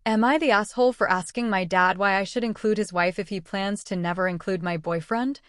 Am I the asshole for asking my dad why I should include his wife if he plans to never include my boyfriend?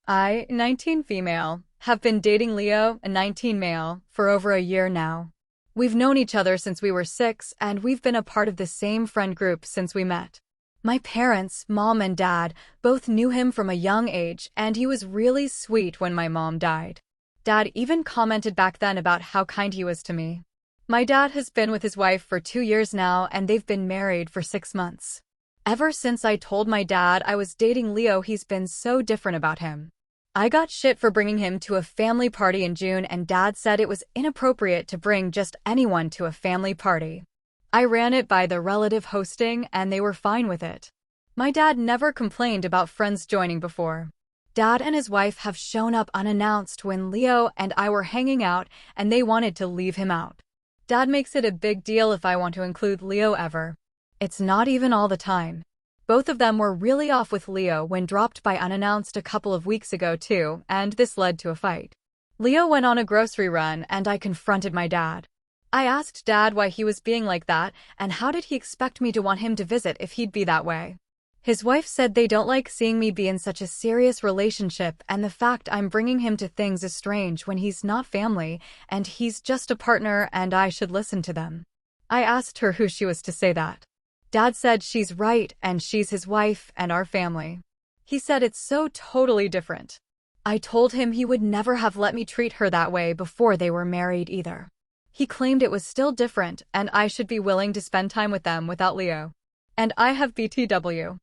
I, 19 female, have been dating Leo, a 19 male, for over a year now. We've known each other since we were 6, and we've been a part of the same friend group since we met. My parents, mom and dad, both knew him from a young age, and he was really sweet when my mom died. Dad even commented back then about how kind he was to me. My dad has been with his wife for 2 years now, and they've been married for 6 months. Ever since I told my dad I was dating Leo, he's been so different about him. I got shit for bringing him to a family party in June, and Dad said it was inappropriate to bring just anyone to a family party. I ran it by the relative hosting, and they were fine with it. My dad never complained about friends joining before. Dad and his wife have shown up unannounced when Leo and I were hanging out, and they wanted to leave him out. Dad makes it a big deal if I want to include Leo ever. It's not even all the time. Both of them were really off with Leo when dropped by unannounced a couple of weeks ago too, and this led to a fight. Leo went on a grocery run, and I confronted my dad. I asked Dad why he was being like that, and how did he expect me to want him to visit if he'd be that way. His wife said they don't like seeing me be in such a serious relationship, and the fact I'm bringing him to things is strange when he's not family, and he's just a partner, and I should listen to them. I asked her who she was to say that. Dad said she's right, and she's his wife and our family. He said it's so totally different. I told him he would never have let me treat her that way before they were married either. He claimed it was still different, and I should be willing to spend time with them without Leo. And I have BTW.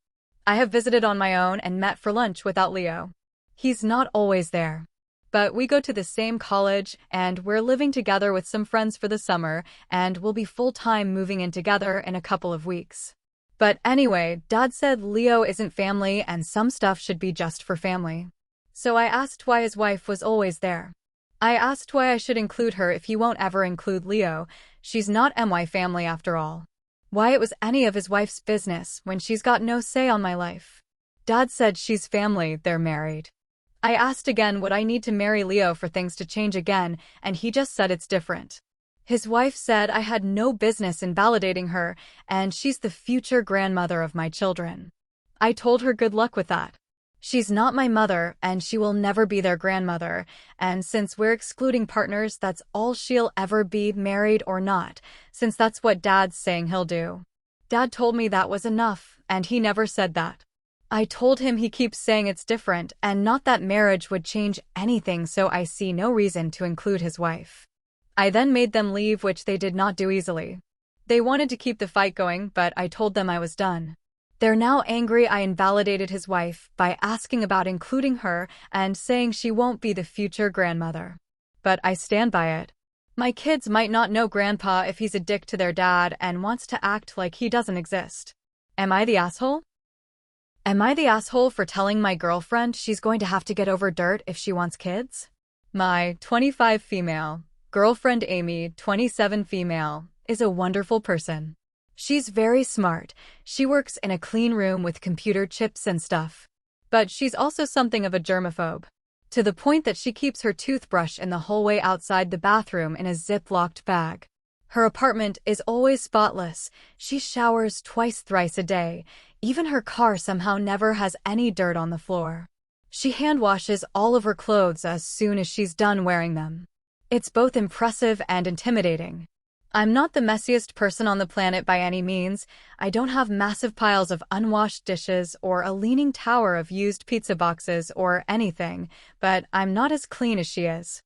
I have visited on my own and met for lunch without Leo. He's not always there. But we go to the same college, and we're living together with some friends for the summer, and we'll be full-time moving in together in a couple of weeks. But anyway, Dad said Leo isn't family and some stuff should be just for family. So I asked why his wife was always there. I asked why I should include her if he won't ever include Leo. She's not my family after all. Why it was any of his wife's business when she's got no say on my life. Dad said she's family, they're married. I asked again would I need to marry Leo for things to change again, and he just said it's different. His wife said I had no business invalidating her, and she's the future grandmother of my children. I told her good luck with that. She's not my mother, and she will never be their grandmother, and since we're excluding partners, that's all she'll ever be, married or not, since that's what Dad's saying he'll do. Dad told me that was enough, and he never said that. I told him he keeps saying it's different, and not that marriage would change anything, so I see no reason to include his wife. I then made them leave, which they did not do easily. They wanted to keep the fight going, but I told them I was done. They're now angry I invalidated his wife by asking about including her and saying she won't be the future grandmother. But I stand by it. My kids might not know Grandpa if he's a dick to their dad and wants to act like he doesn't exist. Am I the asshole? Am I the asshole for telling my girlfriend she's going to have to get over dirt if she wants kids? My 25 female girlfriend Amy, 27 female, is a wonderful person. She's very smart. She works in a clean room with computer chips and stuff. But she's also something of a germaphobe. To the point that she keeps her toothbrush in the hallway outside the bathroom in a zip-locked bag. Her apartment is always spotless. She showers twice, thrice a day. Even her car somehow never has any dirt on the floor. She hand washes all of her clothes as soon as she's done wearing them. It's both impressive and intimidating. I'm not the messiest person on the planet by any means. I don't have massive piles of unwashed dishes or a leaning tower of used pizza boxes or anything, but I'm not as clean as she is.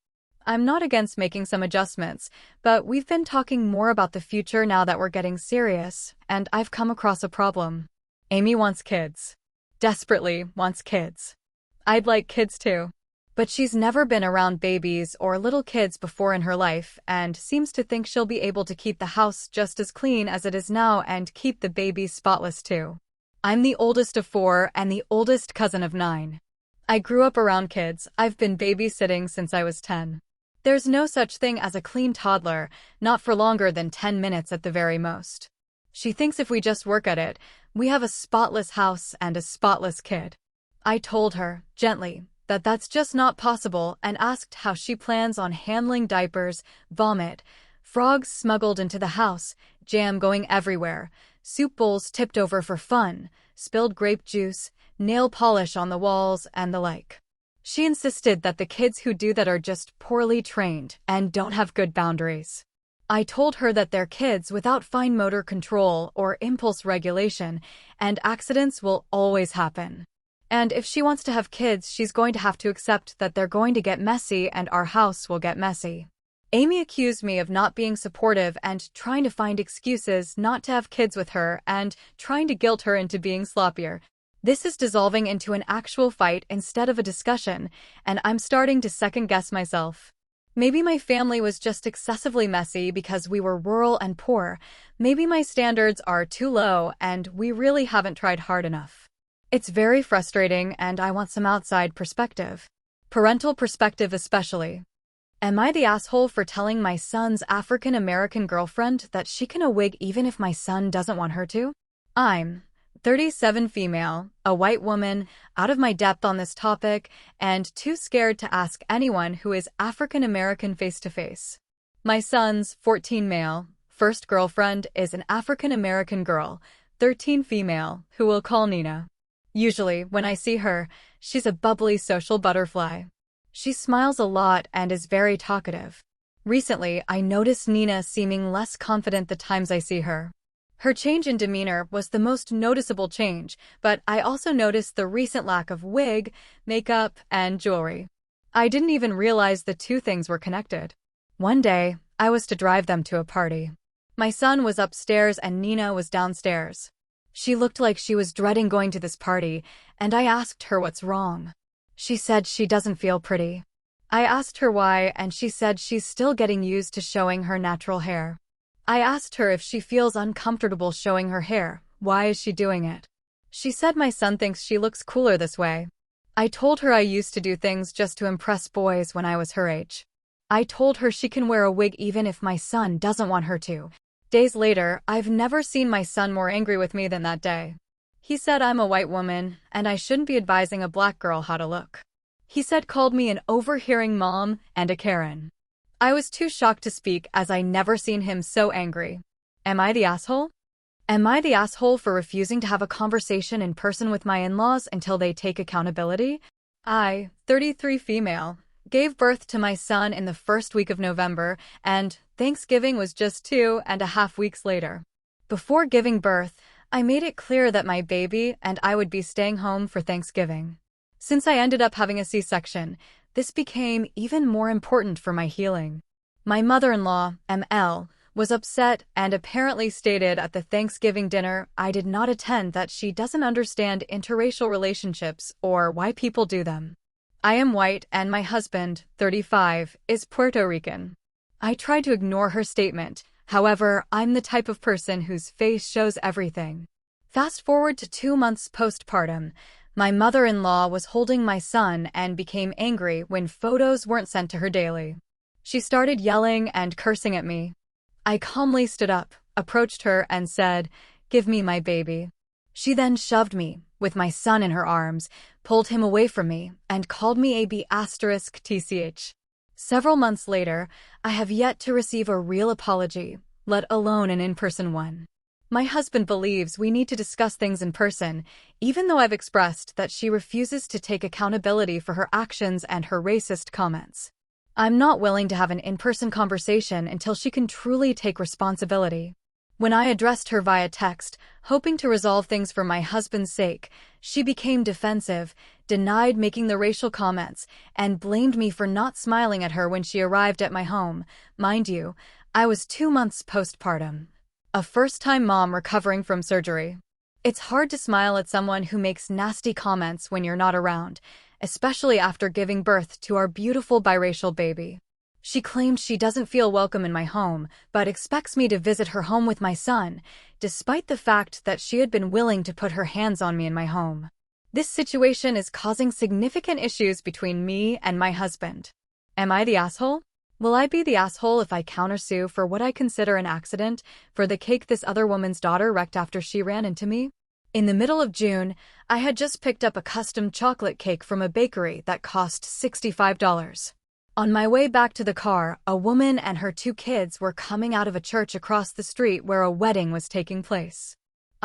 I'm not against making some adjustments, but we've been talking more about the future now that we're getting serious, and I've come across a problem. Amy wants kids. Desperately wants kids. I'd like kids too. But she's never been around babies or little kids before in her life and seems to think she'll be able to keep the house just as clean as it is now and keep the babies spotless too. I'm the oldest of 4 and the oldest cousin of 9. I grew up around kids. I've been babysitting since I was 10. There's no such thing as a clean toddler, not for longer than 10 minutes at the very most. She thinks if we just work at it, we have a spotless house and a spotless kid. I told her, gently, that that's just not possible and asked how she plans on handling diapers, vomit, frogs smuggled into the house, jam going everywhere, soup bowls tipped over for fun, spilled grape juice, nail polish on the walls, and the like. She insisted that the kids who do that are just poorly trained and don't have good boundaries. I told her that they're kids without fine motor control or impulse regulation, and accidents will always happen. And if she wants to have kids, she's going to have to accept that they're going to get messy and our house will get messy. Amy accused me of not being supportive and trying to find excuses not to have kids with her and trying to guilt her into being sloppier. This is dissolving into an actual fight instead of a discussion, and I'm starting to second-guess myself. Maybe my family was just excessively messy because we were rural and poor. Maybe my standards are too low and we really haven't tried hard enough. It's very frustrating and I want some outside perspective. Parental perspective especially. Am I the asshole for telling my son's African-American girlfriend that she can wig even if my son doesn't want her to? I'm 37 female, a white woman, out of my depth on this topic, and too scared to ask anyone who is African-American face-to-face. My son's 14 male, first girlfriend is an African-American girl, 13 female, who we'll call Nina. Usually, when I see her, she's a bubbly social butterfly. She smiles a lot and is very talkative. Recently, I noticed Nina seeming less confident the times I see her. Her change in demeanor was the most noticeable change, but I also noticed the recent lack of wig, makeup, and jewelry. I didn't even realize the two things were connected. One day, I was to drive them to a party. My son was upstairs and Nina was downstairs. She looked like she was dreading going to this party, and I asked her what's wrong. She said she doesn't feel pretty. I asked her why, and she said she's still getting used to showing her natural hair. I asked her if she feels uncomfortable showing her hair. Why is she doing it? She said my son thinks she looks cooler this way. I told her I used to do things just to impress boys when I was her age. I told her she can wear a wig even if my son doesn't want her to. Days later, I've never seen my son more angry with me than that day. He said I'm a white woman, and I shouldn't be advising a black girl how to look. He said called me an overhearing mom and a Karen. I was too shocked to speak as I never seen him so angry. Am I the asshole? Am I the asshole for refusing to have a conversation in person with my in-laws until they take accountability? I, 33 female, gave birth to my son in the first week of November, and Thanksgiving was just 2.5 weeks later. Before giving birth, I made it clear that my baby and I would be staying home for Thanksgiving. Since I ended up having a C-section, this became even more important for my healing. My mother-in-law, ML, was upset and apparently stated at the Thanksgiving dinner I did not attend that she doesn't understand interracial relationships or why people do them. I am white and my husband, 35, is Puerto Rican. I tried to ignore her statement. However, I'm the type of person whose face shows everything. Fast forward to 2 months postpartum, my mother-in-law was holding my son and became angry when photos weren't sent to her daily. She started yelling and cursing at me. I calmly stood up, approached her, and said, "Give me my baby." She then shoved me, with my son in her arms, pulled him away from me, and called me a B*TCH. Several months later, I have yet to receive a real apology, let alone an in-person one. My husband believes we need to discuss things in person, even though I've expressed that she refuses to take accountability for her actions and her racist comments. I'm not willing to have an in-person conversation until she can truly take responsibility. When I addressed her via text, hoping to resolve things for my husband's sake, she became defensive, denied making the racial comments, and blamed me for not smiling at her when she arrived at my home. Mind you, I was 2 months postpartum. A first-time mom recovering from surgery. It's hard to smile at someone who makes nasty comments when you're not around, especially after giving birth to our beautiful biracial baby. She claims she doesn't feel welcome in my home, but expects me to visit her home with my son, despite the fact that she had been willing to put her hands on me in my home. This situation is causing significant issues between me and my husband. Am I the asshole? Will I be the asshole if I countersue for what I consider an accident for the cake this other woman's daughter wrecked after she ran into me? In the middle of June, I had just picked up a custom chocolate cake from a bakery that cost $65. On my way back to the car, a woman and her 2 kids were coming out of a church across the street where a wedding was taking place.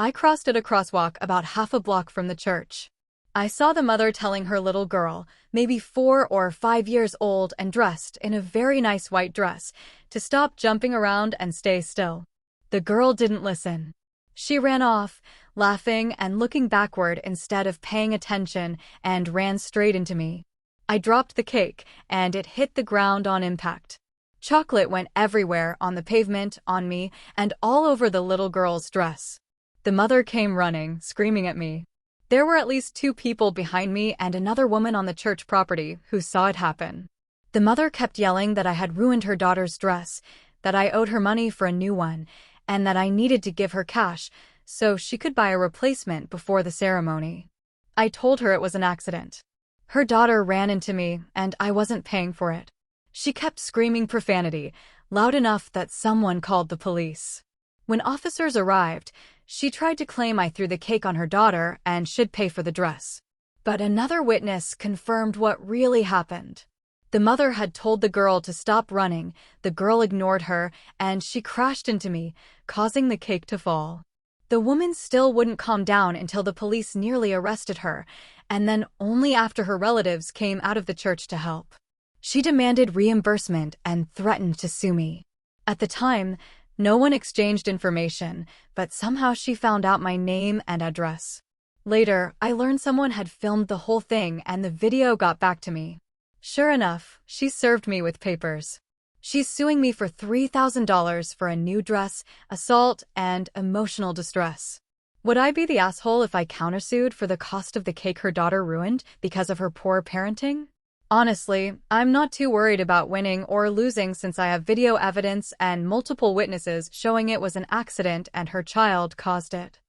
I crossed at a crosswalk about half a block from the church. I saw the mother telling her little girl, maybe 4 or 5 years old and dressed in a very nice white dress, to stop jumping around and stay still. The girl didn't listen. She ran off, laughing and looking backward instead of paying attention, and ran straight into me. I dropped the cake, and it hit the ground on impact. Chocolate went everywhere, on the pavement, on me, and all over the little girl's dress. The mother came running, screaming at me. There were at least 2 people behind me and another woman on the church property who saw it happen. The mother kept yelling that I had ruined her daughter's dress, that I owed her money for a new one, and that I needed to give her cash so she could buy a replacement before the ceremony. I told her it was an accident. Her daughter ran into me, and I wasn't paying for it. She kept screaming profanity, loud enough that someone called the police. When officers arrived, she tried to claim I threw the cake on her daughter and should pay for the dress. But another witness confirmed what really happened. The mother had told the girl to stop running, the girl ignored her, and she crashed into me, causing the cake to fall. The woman still wouldn't calm down until the police nearly arrested her, and then only after her relatives came out of the church to help. She demanded reimbursement and threatened to sue me. At the time, no one exchanged information, but somehow she found out my name and address. Later, I learned someone had filmed the whole thing and the video got back to me. Sure enough, she served me with papers. She's suing me for $3,000 for a new dress, assault, and emotional distress. Would I be the asshole if I countersued for the cost of the cake her daughter ruined because of her poor parenting? Honestly, I'm not too worried about winning or losing since I have video evidence and multiple witnesses showing it was an accident and her child caused it.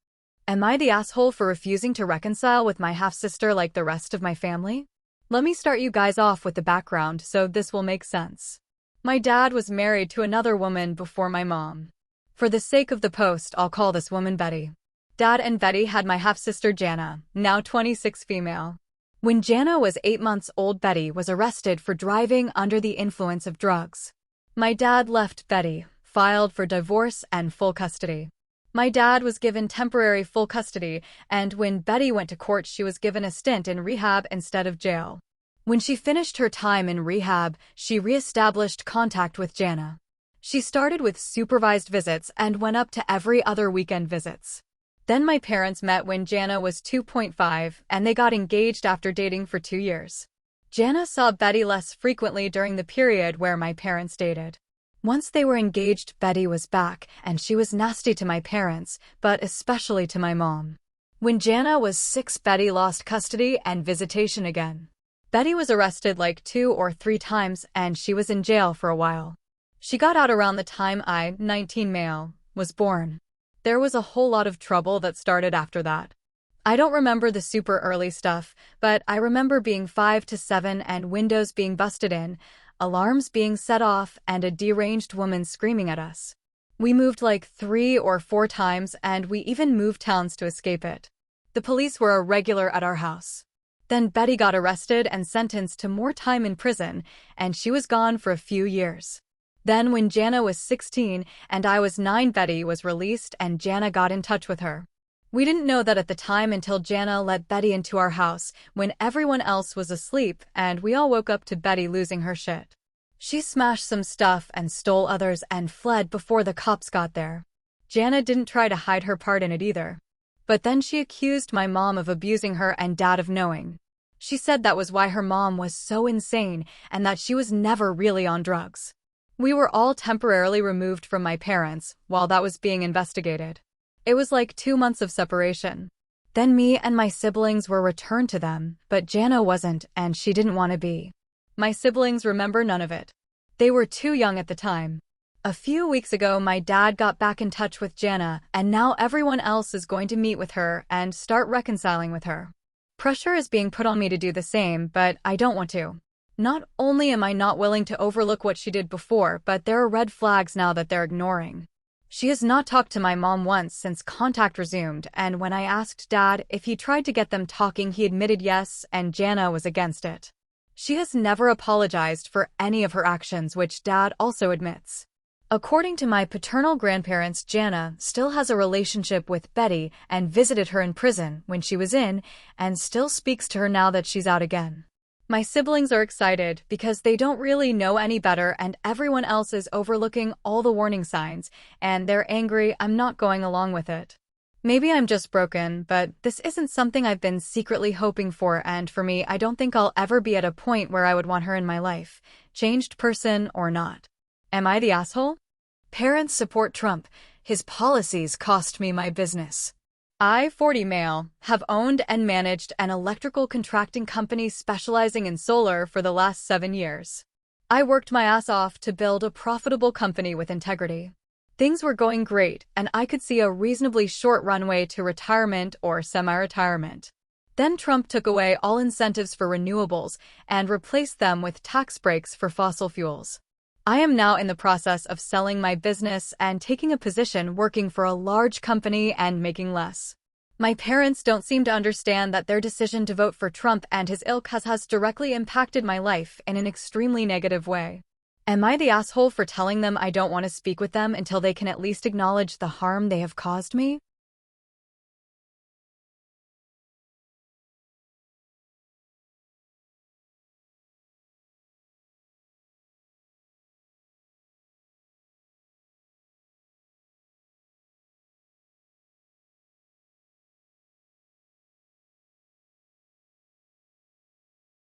Am I the asshole for refusing to reconcile with my half-sister like the rest of my family? Let me start you guys off with the background so this will make sense. My dad was married to another woman before my mom. For the sake of the post, I'll call this woman Betty. Dad and Betty had my half-sister Jana, now 26 female. When Jana was 8 months old, Betty was arrested for driving under the influence of drugs. My dad left Betty, filed for divorce and full custody. My dad was given temporary full custody, and when Betty went to court, she was given a stint in rehab instead of jail. When she finished her time in rehab, she reestablished contact with Jana. She started with supervised visits and went up to every other weekend visits. Then my parents met when Jana was 2.5, and they got engaged after dating for 2 years. Jana saw Betty less frequently during the period where my parents dated. Once they were engaged, Betty was back, and she was nasty to my parents, but especially to my mom. When Jana was 6, Betty lost custody and visitation again. Betty was arrested like 2 or 3 times, and she was in jail for a while. She got out around the time I, 19 male, was born. There was a whole lot of trouble that started after that. I don't remember the super early stuff, but I remember being 5 to 7 and windows being busted in, alarms being set off, and a deranged woman screaming at us. We moved like 3 or 4 times, and we even moved towns to escape it. The police were a regular at our house. Then Betty got arrested and sentenced to more time in prison, and she was gone for a few years. Then when Jana was 16 and I was 9, Betty was released and Jana got in touch with her. We didn't know that at the time until Jana let Betty into our house when everyone else was asleep, and we all woke up to Betty losing her shit. She smashed some stuff and stole others and fled before the cops got there. Jana didn't try to hide her part in it either. But then she accused my mom of abusing her and dad of knowing. She said that was why her mom was so insane and that she was never really on drugs. We were all temporarily removed from my parents while that was being investigated. It was like 2 months of separation. Then me and my siblings were returned to them, but Jana wasn't, and she didn't want to be. My siblings remember none of it. They were too young at the time. A few weeks ago, my dad got back in touch with Jana, and now everyone else is going to meet with her and start reconciling with her. Pressure is being put on me to do the same, but I don't want to. Not only am I not willing to overlook what she did before, but there are red flags now that they're ignoring. She has not talked to my mom once since contact resumed, and when I asked Dad if he tried to get them talking, he admitted yes, and Jana was against it. She has never apologized for any of her actions, which Dad also admits. According to my paternal grandparents, Jana still has a relationship with Betty and visited her in prison when she was in and still speaks to her now that she's out again. My siblings are excited because they don't really know any better and everyone else is overlooking all the warning signs, and they're angry I'm not going along with it. Maybe I'm just broken, but this isn't something I've been secretly hoping for, and for me, I don't think I'll ever be at a point where I would want her in my life, changed person or not. Am I the asshole? Parents support Trump. His policies cost me my business. I, 40 male, have owned and managed an electrical contracting company specializing in solar for the last 7 years. I worked my ass off to build a profitable company with integrity. Things were going great, and I could see a reasonably short runway to retirement or semi-retirement. Then Trump took away all incentives for renewables and replaced them with tax breaks for fossil fuels. I am now in the process of selling my business and taking a position working for a large company and making less. My parents don't seem to understand that their decision to vote for Trump and his ilk has directly impacted my life in an extremely negative way. Am I the asshole for telling them I don't want to speak with them until they can at least acknowledge the harm they have caused me?